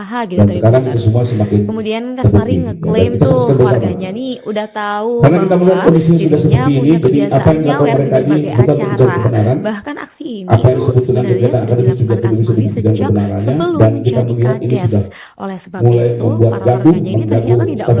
usaha gitu Dan dari sekarang itu Pers. semua semakin Kemudian Kasmari terbukti. ngeklaim Dan kita tuh saksikan bersama. keluarganya nih udah tahu Karena kita melihat bahwa kondisinya sudah dirinya seperti ini, punya jadi apa kebiasaan yang dilakukan nyawer di mereka ini berbagai bukan untuk mencari acara. kebenaran. Bahkan aksi ini Apa yang tuh disebut dengan sebenarnya kegiatan sudah akademis dilakukan sudah tidak bisa Kasmari dibuktikan sejak kebenarannya, sebelum dan kita menjadi melihat ini kades. sudah Oleh sebab mulai itu, membuat para gaduh, warganya ini ternyata menggaguh tidak stabilitas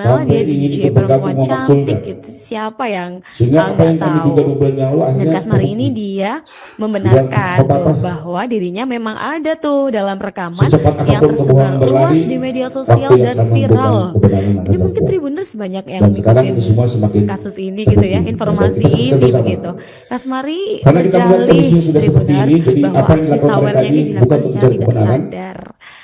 terkenal, sampai dia ingin DJ ikut perempuan bergabung cantik memakzulkan. gitu. Siapa yang Sehingga apa nggak yang kami tahu? duga-duga yang lalu Dan akhirnya Kasmari ini terbukti. dia membenarkan tuh pepatah, bahwa dirinya memang ada tuh dalam rekaman secepat yang apapun tersebar kebohongan berlari, luas di media waktu sosial yang dan akan menentukan viral. kebenaran akan Ini mungkin terkuak. Tribuners banyak yang Dan sekarang ngikutin itu semua semakin kasus ini gitu ya, terbukti. Dan informasi kita saksikan ini bersama. begitu. Kasmari Karena kita melihat berjalih kondisi sudah seperti Tribuners ini, jadi bahwa apa yang aksi dilakukan mereka sawernya ini ini bukan dilakukan untuk secara mencari tidak kebenaran. sadar.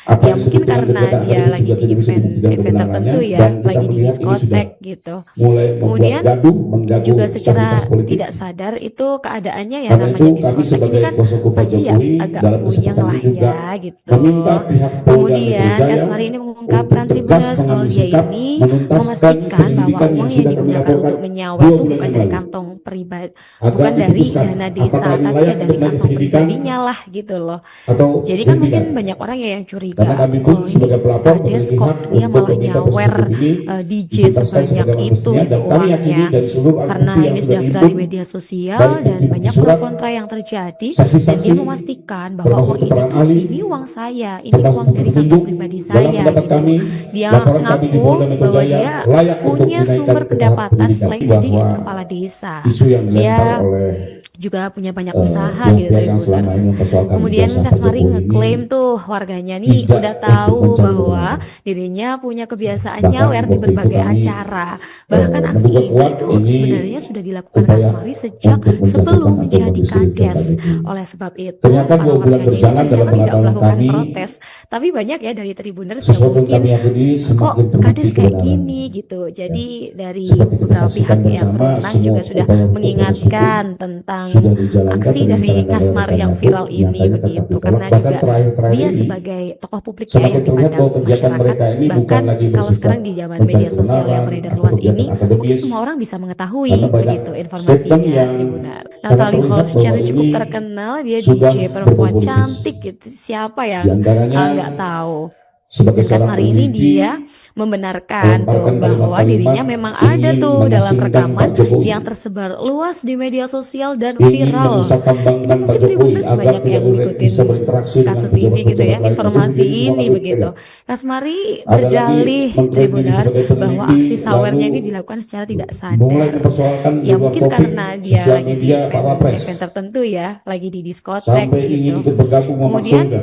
Apa Ya yang mungkin disebut dengan karena kegiatan dia akademis lagi juga di tidak bisa membuktikan event kebenarannya, tertentu ya, dan kita lagi di melihat ini sudah diskotek gitu. mulai membuat Kemudian gaduh, mengganggu juga secara stabilitas politik. tidak sadar itu keadaannya ya Karena itu namanya kami diskotek ini sebagai kan kuasa hukum Pak pasti ya Jokowi agak dalam puyeng kesempatan lah ini juga ya gitu. meminta pihak Polda Metro Kemudian Jaya Kasmari ini untuk mengungkapkan tegas Tribuners kalau mengambil dia sikap ini menuntaskan memastikan bahwa penyelidikan uang yang yang sudah kami digunakan laporkan untuk menyawer 2 itu bulan bukan yang dari lalu kantong pribadi, agar bukan dari diputuskan dana desa, apakah ini tapi layak ya dari untuk naik kantong penyidikan pribadinya lah gitu loh. atau Jadi kan mungkin dihentikan. banyak orang ya yang Karena curiga, kami pun oh ini sebagai pelapor Kades memiliki kok hak dia untuk malah meminta nyawer proses hukum ini DJ dituntaskan sebanyak sebagaimana itu mestinya, gitu dan kami yakini uangnya. dari seluruh alat Karena bukti yang ini sudah sudah viral dihimpun di media sosial dari dan bukti banyak pro surat, kontra yang terjadi dan saksi-saksi, dia memastikan bahwa termasuk uang ini keterangan tuh ahli, ini uang saya, ini termasuk uang bukti dari kantong petunjuk pribadi dalam saya pendapat gitu. kami. Dia Laporan kami di ngaku Polda Metro bahwa Jaya dia layak untuk punya dinaikkan sumber ke tahap pendapatan penyidikan selain jadi bahwa kepala desa. isu yang dilempar Dia oleh juga punya banyak usaha gitu pihak-pihak yang selama Tribuners. ini mempersoalkan Kemudian ijazah Pak Kasmari Jokowi ini ngeklaim tuh warganya nih tidak udah untuk tahu mencari bahwa kebenaran. dirinya punya kebiasaan Bahkan nyawer di waktu itu berbagai kami acara. Bahkan aksi menduga ini kuat tuh ini sebenarnya sudah dilakukan upaya Kasmari sejak untuk menjatuhkan sebelum atau menjadi mendiskreditkan Kades. Pak Jokowi. Oleh sebab itu, Ternyata para 2 bulan warganya ini berjalan dalam ternyata tidak pengetahuan melakukan kami, protes. Tapi banyak ya dari Tribuners yang sesuatu yang mungkin kami yakini kok semakin terbukti Kades kayak kebenarannya. gini gitu. Ya. Jadi dari Seperti kita beberapa saksikan pihak yang bersama, berwenang semua juga sudah upaya hukum proses hukum mengingatkan tentang sudah dijalankan aksi dengan dari tanggal Kasmar yang pun viral ini nyatanya tetapi begitu tolak. karena Bahkan juga terakhir-terakhir dia ini sebagai tokoh publik ya semakin yang terlihat dipandang bahwa kegiatan masyarakat, mereka ini bukan bahkan lagi kalau bersifat sekarang di zaman mencari media sosial yang kebenaran beredar atau luas kegiatan ini mungkin akademis, semua orang bisa mengetahui karena banyak begitu statement informasinya yang Tribunar. sangat Natalie terlihat Holmes bahwa secara cukup ini terkenal, dia sudah DJ perempuan berpopulis. cantik gitu, siapa yang Diantaranya nggak tahu. sebagai Dan seorang Kasmari ini peneliti dia membenarkan tuh melemparkan bahwa kalimat-kalimat dirinya memang ada ingin tuh dalam mengasingkan rekaman Pak Jokowi, yang tersebar luas di media sosial dan ingin viral. Ini menusahkambangkan Pak mungkin Jokowi Tribuners agar banyak tidak yang ngikutin bisa berinteraksi dengan kasus ini gitu ya, pejabat-pejabat lain. Itu informasi menjadi semua ini kami begitu. pegang. Kasmari Ada lagi berjalih mengklaim diri Tribuners sebagai bahwa peneliti, aksi sawernya lalu ini dilakukan secara tidak mulai sadar. mempersoalkan di Ya luar mungkin topik karena dia sosial lagi di media Pak Wapres event tertentu ya, lagi di diskotek sampai ingin gitu. ikut bergabung memaksa Kemudian juga.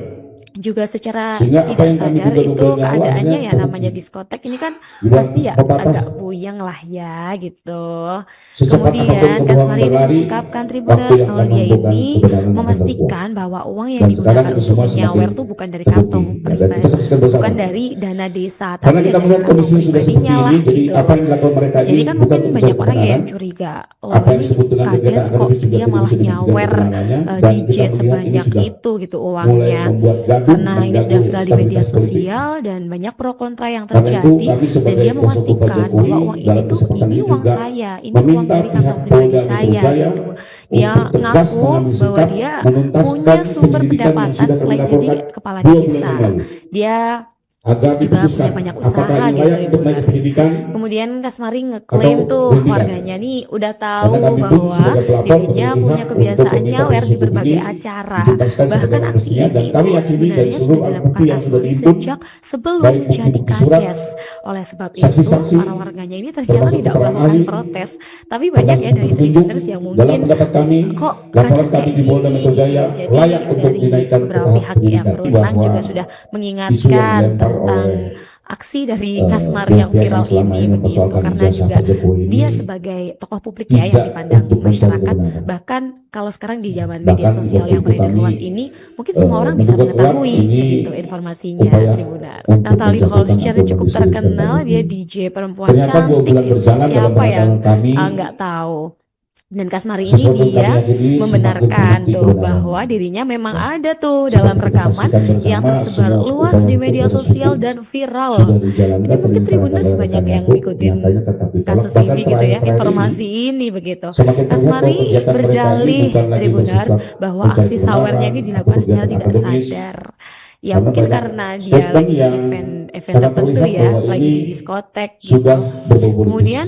juga secara Sehingga apa tidak yang kami sadar itu duga-duga nyawa keadaannya akhirnya ya namanya terbukti. diskotek ini kan Bilang pasti ya pepatah, agak buyang lah ya gitu. secepat apapun Kemudian kebohongan Kasmari ini berlari, mengungkapkan waktu Tribuners yang kalau akan dia menentukan ini kebenaran akan terkuak. memastikan bahwa uang yang Dan sekarang digunakan itu untuk semua semakin menyawer tuh bukan dari terbukti. kantong Ya, dan pribadi, kita saksikan bersama. bukan dari dana desa, Karena tapi ya kita dari melihat kantong kondisi sudah seperti pribadinya ini, lah jadi gitu. apa yang dilakukan mereka Jadi ini kan bukan mungkin untuk banyak mencari orang ya kebenaran. yang curiga, loh Apa yang ini disebut dengan kegiatan Kades kok akademis juga dia tidak malah bisa dibuktikan nyawer kebenarannya, dan DJ kita melihat ini sebanyak sudah itu gitu mulai uangnya. membuat gaduh, Karena ini sudah mengganggu viral di media stabilitas politik. sosial dan banyak pro kontra yang Karena itu terjadi kami dan sebagai dia kuasa hukum Pak memastikan Jokowi bahwa uang ini dalam tuh kesempatan ini ini uang juga saya, ini uang meminta dari pihak kantong pribadi Polda Metro saya Jaya gitu. Dia untuk tegas ngaku mengambil bahwa sikap dia menuntaskan punya sumber penyelidikan yang pendapatan sudah kami selain jadi laporkan kepala 2 bulan desa. yang lalu Dia agar juga punya diputuskan banyak apakah usaha ini gitu layak untuk naik ke Tribuners. penyidikan Kemudian Kasmari atau ngeklaim tuh dihentikan. warganya nih udah Karena tahu kami pun bahwa sebagai pelapor dirinya memiliki punya hak untuk kebiasaan meminta nyawer proses di hukum berbagai ini acara. dituntaskan Bahkan sebagaimana aksi mestinya, dan ini kami tuh yakini dari sebenarnya seluruh sudah alat dilakukan bukti yang sudah Kasmari dihimpun sejak sebelum dari menjadi bukti-bukti surat, Kades. Oleh sebab itu saksi-saksi, para warganya ini ternyata termasuk tidak keterangan melakukan ahli, protes. Tapi banyak termasuk ya bukti dari petunjuk Tribuners yang dalam mungkin pendapat kami. kok Laporan Kades kami kayak di Polda gini Metro gitu. Jaya Jadi layak untuk dari dinaikkan ke beberapa tahap pihak yang penyidikan berwenang bahwa juga sudah isu yang mengingatkan dilempar tentang oleh aksi dari Kasmar yang pihak-pihak yang viral selama ini ini begitu mempersoalkan karena ijazah juga Pak Jokowi ini dia sebagai tokoh publik ya yang tidak dipandang untuk mencari masyarakat, kebenaran. bahkan kalau sekarang di zaman media Bahkan sosial waktu yang itu beredar kami luas ini mungkin semua orang bisa menduga kuat mengetahui ini begitu informasinya upaya Tribunar. untuk Natalie Holmes menjatuhkan secara atau cukup mendiskreditkan Pak terkenal, dia Jokowi. DJ perempuan Ternyata 2 cantik bulan gitu, berjalan dalam siapa yang pengetahuan kami, nggak tahu. Dan Kasmari ini sesuatu yang kami dia yakini semakin membenarkan terbukti tuh kebenarannya. bahwa dirinya memang Ya. ada tuh Seperti dalam kita rekaman saksikan yang bersama, tersebar semua luas upaya di hukum media proses sosial hukum dan viral. sudah dijalankan Ini mungkin dengan Tribuners banyak tanggal-tanggalnya yang pun ngikutin nyatanya tetapi tolak. kasus Bahkan ini gitu ya, terakhir-terakhir ini informasi ini begitu. semakin terlihat bahwa Kasmari kegiatan mereka ini berjalih bukan lagi Tribuners bersifat bahwa mencari aksi sawernya kebenaran ini atau dilakukan secara kegiatan tidak akademis, sadar. Ya karena mungkin banyak karena dia statement lagi di yang event sangat tertentu terlihat ya, bahwa lagi ini di diskotek sudah gitu. berpopulis. Kemudian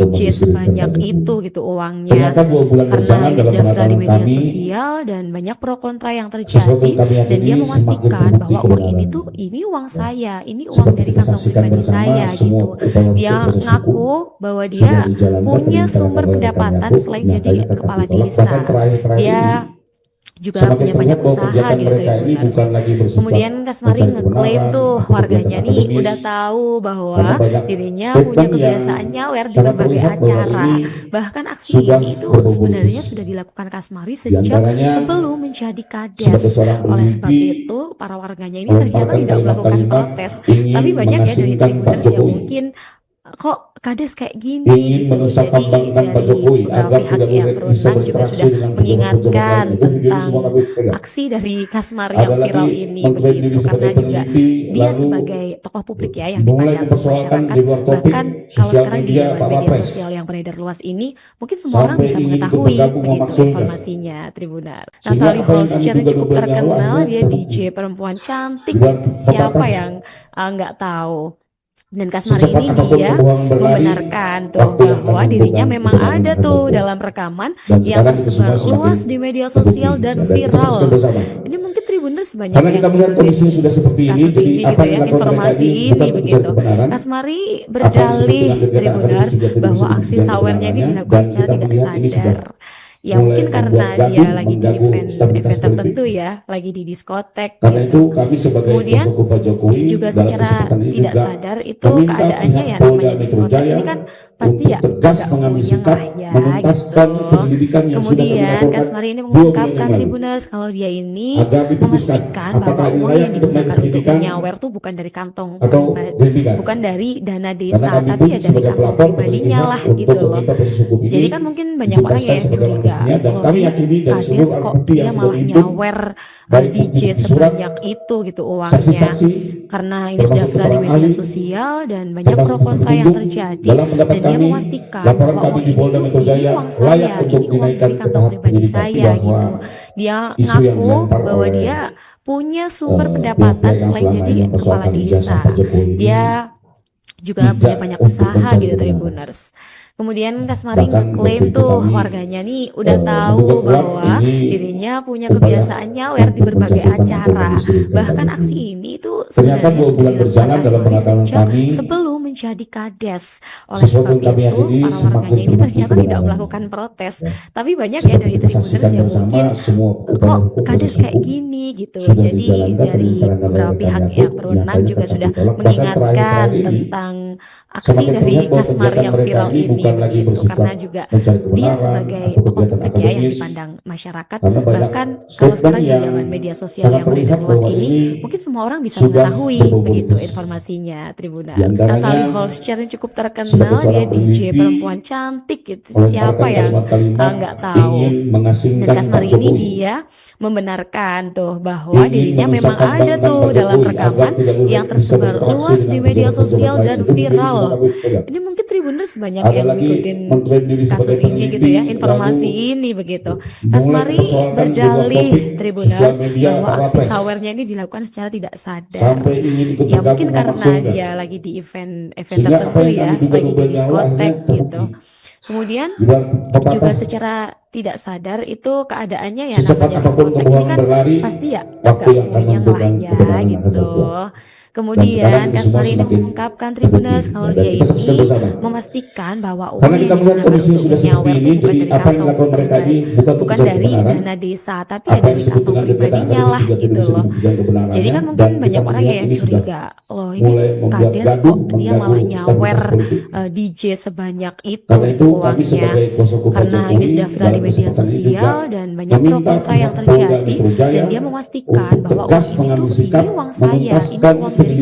DJ Informasi sebanyak terbanyak. itu gitu uangnya. Ternyata 2 bulan karena berjalan ini dalam sudah viral di penanganan media kami, sosial dan banyak pro kontra yang sesuatu terjadi, yang kami dan dia yakini semakin memastikan terbukti bahwa uang ini kebenarannya. tuh ini uang saya, ini uang Seperti dari kita kantong saksikan pribadi bersama saya semua gitu. upaya Dia hukum proses hukum ngaku bahwa sudah dia dijalankan punya direncanakan sumber oleh rekan pendapatan Yakub, selain nyatanya jadi tetap kepala ditolak. Bahkan desa. terakhir-terakhir Dia ini juga semakin punya terlihat banyak bahwa usaha kegiatan gitu mereka ini Tribuners. bukan lagi bersifat Kemudian Kasmari mencari ngeklaim kebenaran tuh atau warganya kegiatan nih akademis, udah tahu karena bahwa banyak dirinya punya statement yang kebiasaan nyawer di sangat berbagai terlihat bahwa acara. ini Bahkan aksi sudah ini itu berbau sebenarnya politis. sudah dilakukan Kasmari Di sejak antaranya sebelum menjadi sebagai kades. seorang Oleh sebab peneliti itu, para warganya ini ternyata melemparkan tidak melakukan kalimat-kalimat protes. ingin Tapi banyak ya dari mengasingkan Pak Tribuners yang Jokowi, mungkin kok kades kayak gini ingin gitu. menumpang-kambangkan Pak Dari Jokowi beberapa agar pihak tidak yang bisa berwenang juga berinteraksi sudah dengan pejabat-pejabat mengingatkan lain. Itu video ini semua tentang kami pegang. aksi dari Kasmari Ada yang lagi viral ini mengklaim diri begitu, karena sebagai juga peneliti, dia lalu sebagai tokoh publik ya yang mulai dipandang mempersoalkan masyarakat. di luar topik Bahkan kalau sosial sekarang di media zaman Pak media Wapres, sosial yang beredar luas ini, mungkin semua orang sampai bisa ingin ikut mengetahui bergabung begitu memakzulkan. informasinya Tribunar. Sehingga Natalie apa yang kami Holscher yang cukup duga-duga nyawa terkenal, akhirnya dia terbukti. DJ perempuan cantik Dengan gitu, siapa pepatah, yang nggak tahu. Dan Kasmari secepat ini apapun dia kebohongan berlari, membenarkan tuh waktu yang akan bahwa dirinya menentukan memang kebenaran ada akan tuh terkuak. dalam rekaman Dan yang sekarang itu tersebar semua semakin luas di media terbukti. sosial dan Ya, dan kita viral. saksikan bersama. Ini mungkin Tribuners banyak Karena yang kita melihat ngikutin kondisi sudah seperti ini, kasus jadi ini apa gitu yang ya, dilakukan mereka informasi ini ini bukan untuk mencari begitu. kebenaran, Kasmari apa yang disebut berdalih dengan kegiatan Tribuners akademis juga bahwa disebut aksi dengan sawernya ini kebenarannya, dilakukan dan secara kita tidak melihat ini sudah sadar. Ya mulai mungkin karena membuat dia gaduh, lagi di mengganggu event stabilitas politik. tertentu ya, lagi di diskotek Karena itu gitu. kami sebagai Kemudian kuasa hukum Pak Jokowi juga dalam secara kesempatan ini tidak juga sadar itu meminta keadaannya pihak ya Polda namanya Metro diskotek Jaya ini kan pasti untuk ya tegas agak mengambil goyang sikap lah ya menuntaskan gitu. penyelidikan yang sudah kami Kemudian laporkan Kasmari ini 2 bulan mengungkapkan yang lalu Tribuners kalau dia ini agar diputuskan memastikan bahwa apakah ini uang layak yang untuk naik digunakan untuk penyidikan menyawer tuh bukan dari kantong atau pribadi, dihentikan. bukan dari dana Karena desa, kami tapi pun ya dari sebagai kantong pelapor memiliki pribadinya hak lah untuk gitu loh. meminta proses hukum ini Jadi kan mungkin banyak orang dituntaskan yang sebagaimana curiga, mestinya, dan loh kami ini yakini dari kades seluruh kok alat bukti dia yang sudah malah dihimpun, nyawer baik DJ bukti-bukti surat, sebanyak itu gitu uangnya. saksi-saksi, Karena ini sudah termasuk viral di keterangan media ahli, sosial dan banyak pro termasuk kontra yang petunjuk. terjadi, Dalam pendapat dan dia kami, memastikan laporan bahwa kami uang di ini Polda tuh Metro ini Jaya uang layak saya, untuk ini uang dinaikkan dari ke kantong tahap pribadi penyidikan. saya Bahwa gitu. Dia isu yang ngaku dilempar bahwa oleh dia punya sumber pihak-pihak pendapatan yang selain selama jadi ini kepala mempersoalkan ijazah desa. Pak Jokowi ini Dia juga punya tidak banyak untuk usaha mencari gitu kebenaran. Tribuners. Kemudian Kasmari Bahkan ngeklaim waktu itu tuh kami warganya nih udah menduga tahu kuat bahwa ini dirinya punya upaya kebiasaan nyawer di untuk berbagai menjatuhkan atau acara. mendiskreditkan Pak Bahkan aksi Jokowi. ini itu Ternyata sebenarnya 2 sudah bulan dilakukan berjalan dalam Kasmari penanganan sejak kami, sebelum menjadi kades. Oleh sesuatu sebab yang kami itu, yakini para semakin warganya ini terbukti ternyata tidak kebenarannya. melakukan protes. Ya. Tapi banyak ya Seperti dari kita Tribuners saksikan yang bersama mungkin semua upaya kok hukum kades proses kayak hukum gini gitu. sudah Jadi dijalankan dari direncanakan oleh beberapa rekan pihak Yakub, yang berwenang nyatanya juga tetap sudah ditolak. Bahkan mengingatkan terakhir-terakhir ini tentang aksi semakin dari terlihat bahwa Kasmari kegiatan yang mereka viral ini ini bukan lagi begitu, bersifat karena juga mencari dia kebenaran sebagai atau tokoh kegiatan publik ya yang akademis, dipandang masyarakat. karena banyak Bahkan kalau statement sekarang di yang zaman media sosial sangat yang beredar terlihat luas bahwa ini, ini mungkin semua orang bisa sudah mengetahui berbau begitu politis. informasinya Tribunar. Di antaranya Natalie Holscher yang cukup sebagai terkenal, dia seorang DJ peneliti perempuan cantik gitu, melemparkan siapa yang kalimat-kalimat nggak tahu. ingin Dan mengasingkan Pak Kasmari ini Jokowi, dia membenarkan tuh bahwa ingin dirinya memang ada menumpang-kambangkan tuh Pak dalam Jokowi agar rekaman tidak yang bisa tersebar berinteraksi luas di dengan media pejabat-pejabat sosial lain. dan Itu video ini viral. semua kami pegang. Ini mungkin Tribuners banyak Ada yang lagi ngikutin mengklaim diri sebagai kasus ini gitu peneliti, ya, informasi lalu ini begitu. mulai Kasmari mempersoalkan di luar berdalih topik sosial Tribuners media bahwa Pak aksi Wapres, sawernya ini dilakukan secara tidak sadar. sampai ingin ikut Ya mungkin bergabung karena memakzulkan. dia lagi di event Sehingga apa tertentu yang ya, kami lagi di duga-duga nyawa diskotek akhirnya gitu. terbukti. Kemudian Di dalam juga pepatah, secara tidak sadar itu keadaannya ya secepat namanya apapun diskotek ini kebohongan kan berlari, pasti ya waktu agak yang akan goyang lah menentukan ya kebenaran akan gitu. terkuak. Dan sekarang Kemudian itu semua Kasmari ini semakin mengungkapkan terbukti. Tribuners Ya, kalau dan dia kita saksikan ini bersama. memastikan bahwa uang Karena yang kita melihat digunakan kondisi untuk sudah seperti menyawer ini, tuh bukan jadi dari apa yang kantong dilakukan mereka pribadi, ini bukan untuk bukan mencari dari kebenaran, dana desa, tapi ya apa yang dari disebut kantong dengan kegiatan pribadinya akademis lah juga gitu tidak bisa loh. dibuktikan Jadi kebenarannya, kan dan mungkin kita banyak orang melihat yang ini sudah curiga, loh ini mulai membuat kades gaduh, kok dia malah mengganggu nyawer stabilitas politik. DJ sebanyak itu Karena gitu itu kami uangnya. sebagai kuasa hukum Pak Karena ini Jokowi sudah viral di dalam media kesempatan ini juga sosial dan banyak pro meminta kontra yang pihak Polda terjadi, Metro Jaya dan dia memastikan untuk bahwa tegas uang ini tuh mengambil ini sikap uang saya, ini menuntaskan uang dari